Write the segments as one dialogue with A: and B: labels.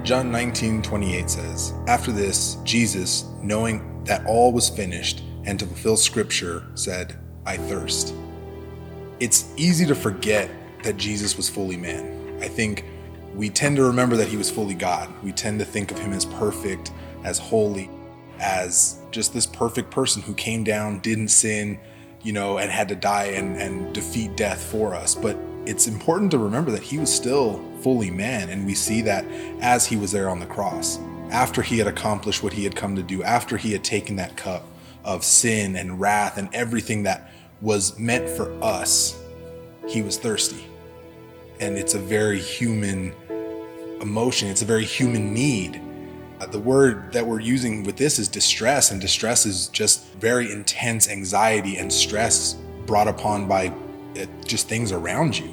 A: John 19:28 says, "After this, Jesus, knowing that all was finished and to fulfill scripture, said, 'I thirst.'" It's easy to forget that Jesus was fully man. I think we tend to remember that he was fully God. We tend to think of him as perfect, as holy, as just this perfect person who came down, didn't sin, and had to die and defeat death for us. But it's important to remember that he was still fully man, and we see that as he was there on the cross, after he had accomplished what he had come to do, after he had taken that cup of sin and wrath and everything that was meant for us, he was thirsty. And it's a very human emotion, it's a very human need. The word that we're using with this is distress, and distress is just very intense anxiety and stress brought upon by just things around you.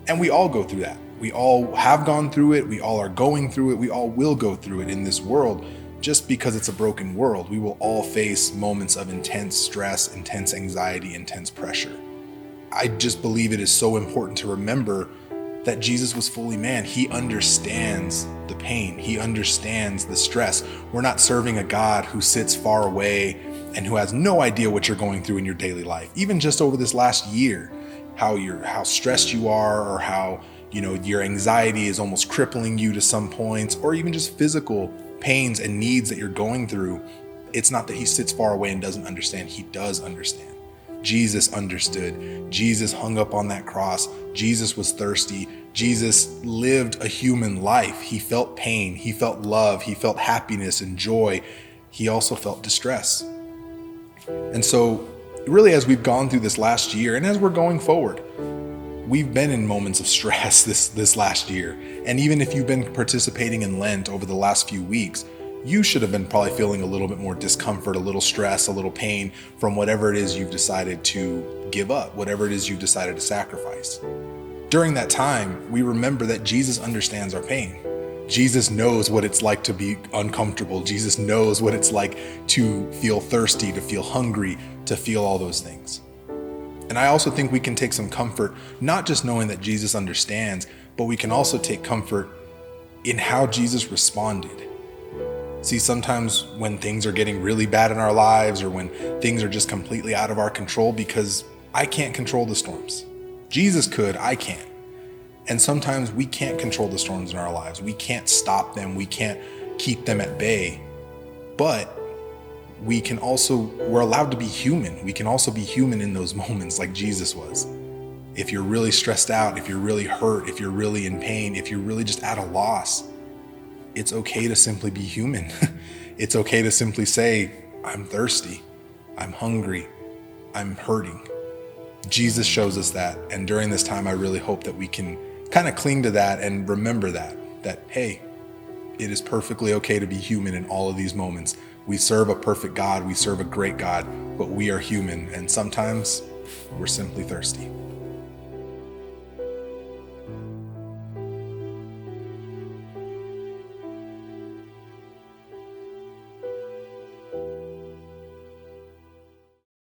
A: And we all go through that. We all have gone through it. We all are going through it. We all will go through it in this world. Just because it's a broken world, we will all face moments of intense stress, intense anxiety, intense pressure. I just believe it is so important to remember that Jesus was fully man. He understands the pain. He understands the stress. We're not serving a God who sits far away and who has no idea what you're going through in your daily life. Even just over this last year, how stressed you are, or how your anxiety is almost crippling you to some points, or even just physical pains and needs that you're going through. It's not that he sits far away and doesn't understand. He does understand. Jesus understood. Jesus hung up on that cross. Jesus was thirsty. Jesus lived a human life. He felt pain. He felt love. He felt happiness and joy. He also felt distress. And so really, as we've gone through this last year, and as we're going forward, we've been in moments of stress this last year. And even if you've been participating in Lent over the last few weeks, you should have been probably feeling a little bit more discomfort, a little stress, a little pain from whatever it is you've decided to give up, whatever it is you've decided to sacrifice. During that time, we remember that Jesus understands our pain. Jesus knows what it's like to be uncomfortable. Jesus knows what it's like to feel thirsty, to feel hungry, to feel all those things. And I also think we can take some comfort, not just knowing that Jesus understands, but we can also take comfort in how Jesus responded. See, sometimes when things are getting really bad in our lives, or when things are just completely out of our control, because I can't control the storms. Jesus could, I can't. And sometimes we can't control the storms in our lives. We can't stop them. We can't keep them at bay. But we're allowed to be human. We can also be human in those moments like Jesus was. If you're really stressed out, if you're really hurt, if you're really in pain, if you're really just at a loss, it's okay to simply be human. It's okay to simply say, I'm thirsty, I'm hungry, I'm hurting. Jesus shows us that. And during this time, I really hope that we can kind of cling to that and remember that, hey, it is perfectly okay to be human in all of these moments. We serve a perfect God, we serve a great God, but we are human, and sometimes we're simply thirsty.